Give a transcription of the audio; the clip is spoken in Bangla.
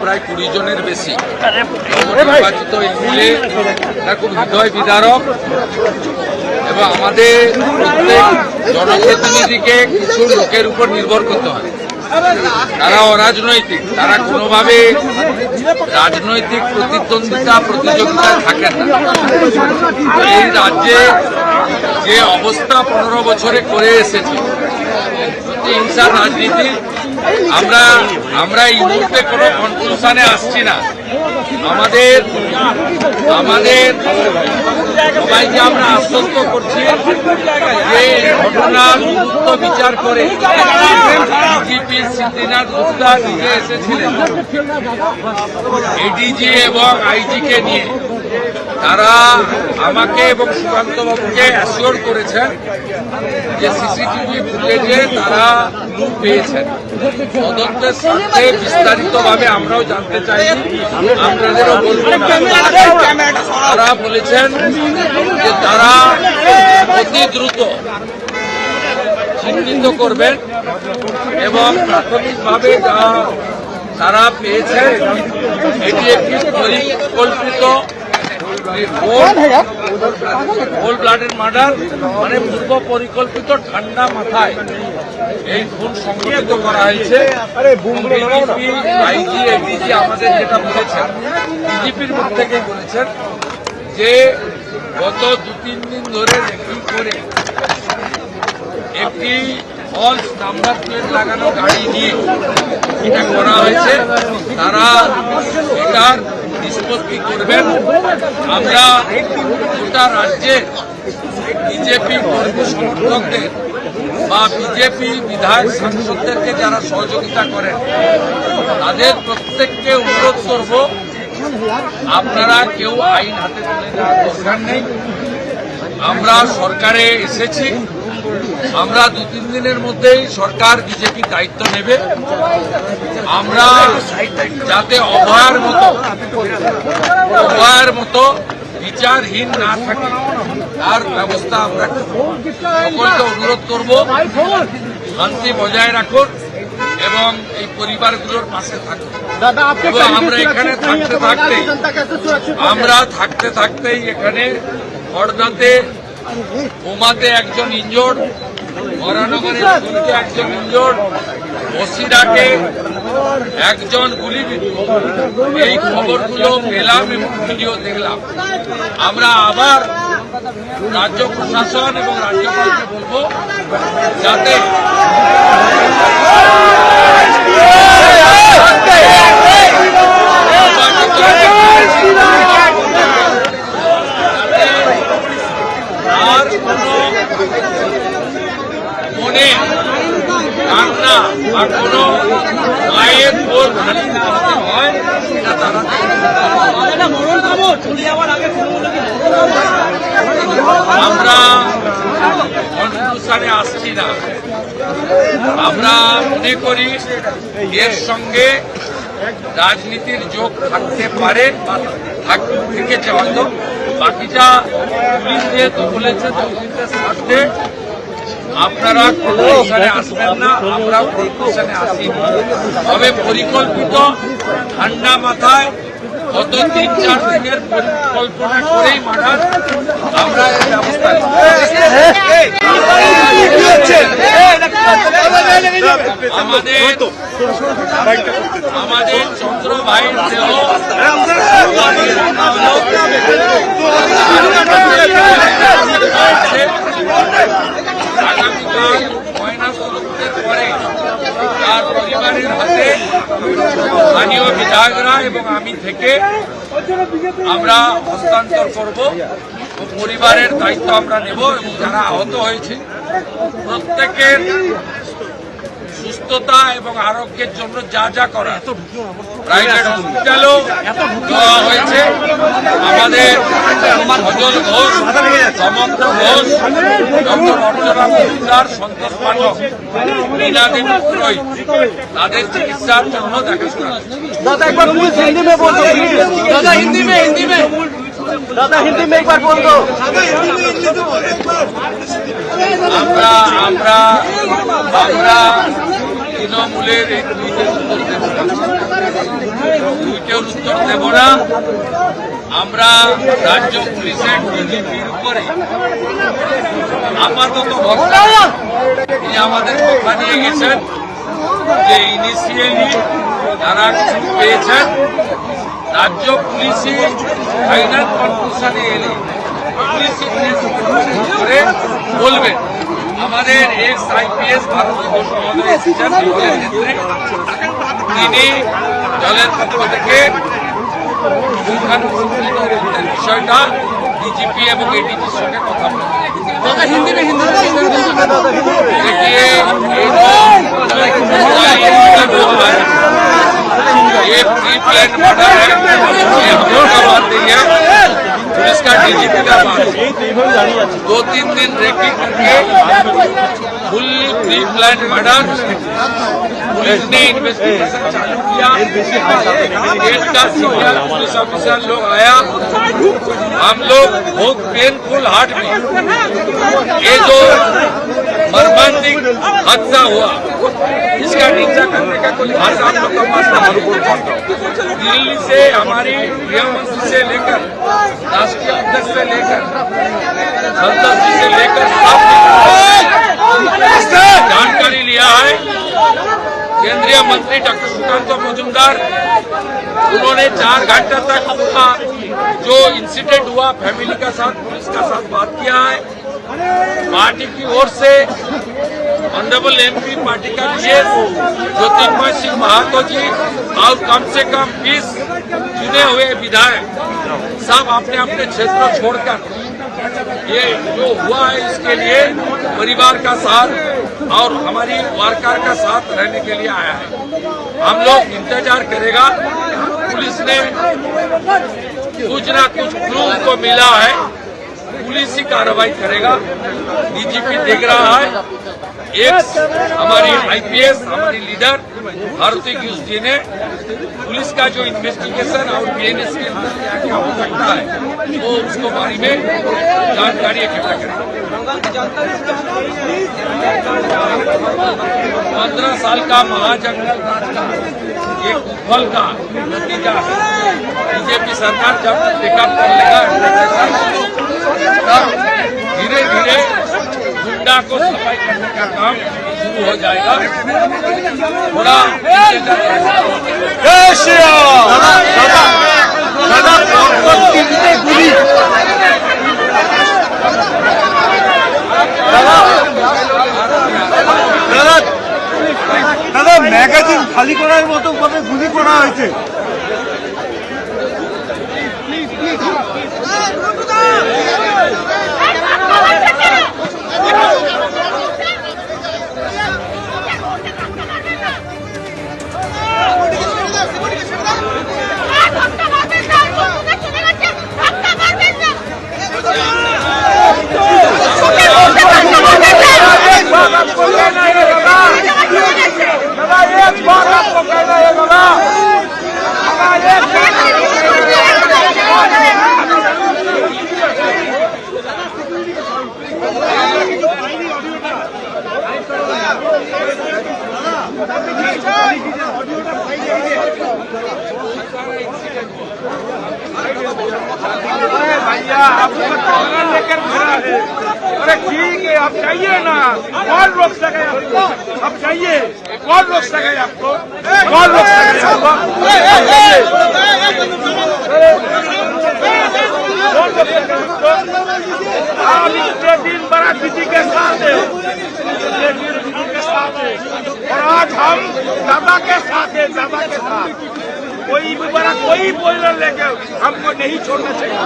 প্রায় 20 জনের বেশি নির্বাচিত এমএলএ খুব হৃদয় বিদারক এবং আমাদের প্রত্যেক জনপ্রতিনিধিকে কিছু লোকের উপর নির্ভর করতে হয়। তারা অরাজনৈতিক, তারা কোনোভাবে রাজনৈতিক প্রতিদ্বন্দ্বিতা প্রতিযোগিতায় থাকেন না। এই রাজ্যে যে অবস্থা 15 বছরে করে এসেছে হিংসার রাজনীতি, আমরা এই মুহূর্তে কোনো কনক্লুশনে আসছি না। আমাদের সবাইকে আমরা আশ্বস্ত করছি যে ঘটনার গুরুত্ব বিচার করে ডিজিপি সিদ্দিনাথ গুপ্তা নিজে এসেছিলেন এডিজি এবং আইজিকে নিয়ে। তারা আমাকে এবং সুকান্ত বাবুকে অ্যাসিওর করেছেন যে সিসিটিভি ফুটেজে তারা ক্লু পেয়েছেন। তদন্তের স্বার্থে বিস্তারিতভাবে আমরাও জানতে চাই, আপনাদেরও বলবেন। তারা বলেছেন যে তারা অতি দ্রুত চিহ্নিত করবেন এবং প্রাথমিকভাবে যা তারা পেয়েছে এটি একটি পরিকল্পিত কোল্ড ব্লাডেড মার্ডার, মানে পূর্ব পরিকল্পিত ঠান্ডা মাথায় এই খুন সংঘটিত করা হয়েছে। আইজি এডিজি আমাদের যেটা বলেছেন, ডিজিপির মুখ থেকে বলেছেন যে গত 2-3 দিন ধরে রেকিং করে একটি ফলস নাম্বার প্লেট লাগানো গাড়ি নিয়ে এটা করা হয়েছে। তারা এটার নিষ্পত্তি করবেন। আমরা গোটা রাজ্যে বিজেপি কর্মী সমর্থকদের বা বিজেপি বিধায়ক সাংসদদেরকে যারা সহযোগিতা করেন তাদের প্রত্যেককে অনুরোধ করব, আপনারা কেউ আইন হাতে তুলে নেওয়ার দরকার নেই। আমরা সরকারে এসেছি, আমরা 2-3 দিনের মধ্যেই সরকার বিজেপি দায়িত্ব নেবে। আমরা যাতে অভয়ের মতো বিচারহীন না থাকে তার ব্যবস্থা আমরা সকলকে অনুরোধ করব, শান্তি বজায় রাখুন এবং এই পরিবারগুলোর পাশে থাকুন। এবং আমরা এখানে থাকতে থাকতেই এখানে হরদাতে বোমাতে একজন ইনজোর্ড, মরানগরের গুলিতে একজন ইনজোর্ড, বসিরাকে একজন গুলিবিদ্ধ, এই খবরগুলো পেলাম এবং ভিডিও দেখলাম। আমরা আবার রাজ্য প্রশাসন এবং রাজ্যপালকে বলবো যাতে মনে কান্না বা কোনো মায়ের কোল খালি না হতে হয়, এটা তারা আমরা কনক্লুশনে আসছি না। আমরা মনে করি এর সঙ্গে রাজনীতির যোগ থাকতে পারে বা থেকেছে হয়তো। বাকিটা পুলিশ যেহেতু বলেছে তদন্তের স্বার্থে আপনারা কনক্লুশনে আসবেন না, আমরাও কনক্লুশনে আসিনি। তবে পরিকল্পিত ঠান্ডা মাথায় গত 3-4 দিনের পরিকল্পনা করেই মার্ডার, আমরা এর ব্যবস্থা আমাদের চন্দ্র ভাইয়ের দেহ আগামীকাল ময়নাতদন্তের পরে তার পরিবারের হাতে স্থানীয় বিধায়করা এবং আমি থেকে আমরা হস্তান্তর করব। পরিবারের দায়িত্ব আমরা নেব এবং যারা আহত হয়েছে প্রত্যেকের সুস্থতা এবং আরোগ্যের জন্য যা যা করা প্রাইভেট হসপিটালও দেওয়া হয়েছে। আমাদের সজল ঘোষ, সমন্ত ঘোষ, ডক্টর অর্চনা মজুমদার, সন্তোষ পাঠক, मीना देवी पुरोहित তাদের চিকিৎসার জন্য দেখাশোনা। दादा एक बार प्लीज हिंदी में बोल दो, दादा हिंदी में दादा हिंदी में एक बार बोल दो। আমরা তৃণমূলের এই টুইটের উত্তর দেব। কেউ উত্তর দেব না। আমরা রাজ্য পুলিশের ডিজিপির উপরে আপাতত তিনি আমাদের কথা নিয়ে গেছেন যে ইনিশিয়ালি তারা কিছু পেয়েছেন, রাজ্য পুলিশই ফাইনাল কনক্লুশনে এলে পুলিশই করে বলবেন। আমাদের এক্স আইপিএস ভারতীয় মহোদয় এসেছেন দলের ক্ষেত্রে, তিনি দলের পক্ষ থেকে বিষয়টা ডিজিপি এবং এডিজির সঙ্গে কথা বলেন। ये प्री प्लान मर्डर है, ये हम लोग का बात नहीं है, पुलिस का डीजीपी का बात है। 2-3 दिन रेकी करके fully pre plan murder police ने इन्वेस्टिगेशन चालू किया। गेट का सीनियर पुलिस ऑफिसर लोग आया, हम लोग बहुत पेनफुल हार्ट में ये जो मर्मांतिक हादसा हुआ इसका निंदा करने का कोई खास आप लोग का पास दिल्ली से हमारी गृहमंत्री से लेकर राष्ट्रीय अध्यक्ष से लेकर संसद जी से लेकर जानकारी लिया है। केंद्रीय मंत्री डॉक्टर सुकांत मजूमदार उन्होंने 4 घंटे तक पूरा जो इंसिडेंट हुआ फैमिली का साथ पुलिस का साथ बात किया है। पार्टी की ओर से ऑनरेबल एमपी पार्टी का विशेष ज्योतिर्मय सिंह महातो जी और कम से कम 20 चुने हुए विधायक सब अपने अपने क्षेत्र छोड़कर ये जो हुआ है इसके लिए परिवार का साथ और हमारी वार्कर का साथ रहने के लिए आया है। हम लोग इंतजार करेगा, पुलिस ने कुछ ना कुछ क्लू को मिला है, पुलिस ही कार्रवाई करेगा। डीजीपी देख रहा है, एक हमारी आईपीएस हमारी लीडर भारती घोष जी ने पुलिस का जो इन्वेस्टिगेशन और बीएनएस के अंदर क्या हो सकता है वो उसको बारे में जानकारी इकट्ठा करेगा। 15 साल का महाजंगल राज का एक फल का नतीजा है। बीजेपी सरकार जब टेकअप कर लेगा तब धीरे धीरे गुंडा को सफाई करने का काम शुरू हो जाएगा। थोड़ा দাদা ম্যাগাজিন খালি করার মতো ভাবে গুলি করা হয়েছে। भैया आपको कैमरा लेकर खड़ा है। अरे ठीक है, आप जाइए ना, कौन रोक सके आपको? आप जाइए, कौन रोक सके आपको? कौन रोक सके आपको? आप इतने दिन बड़ा किसी के साथ है, और आज हम दादा के साथ है, दादा के साथ। कोई भी बड़ा कोई बोलर लेके हमको नहीं छोड़ना चाहिए।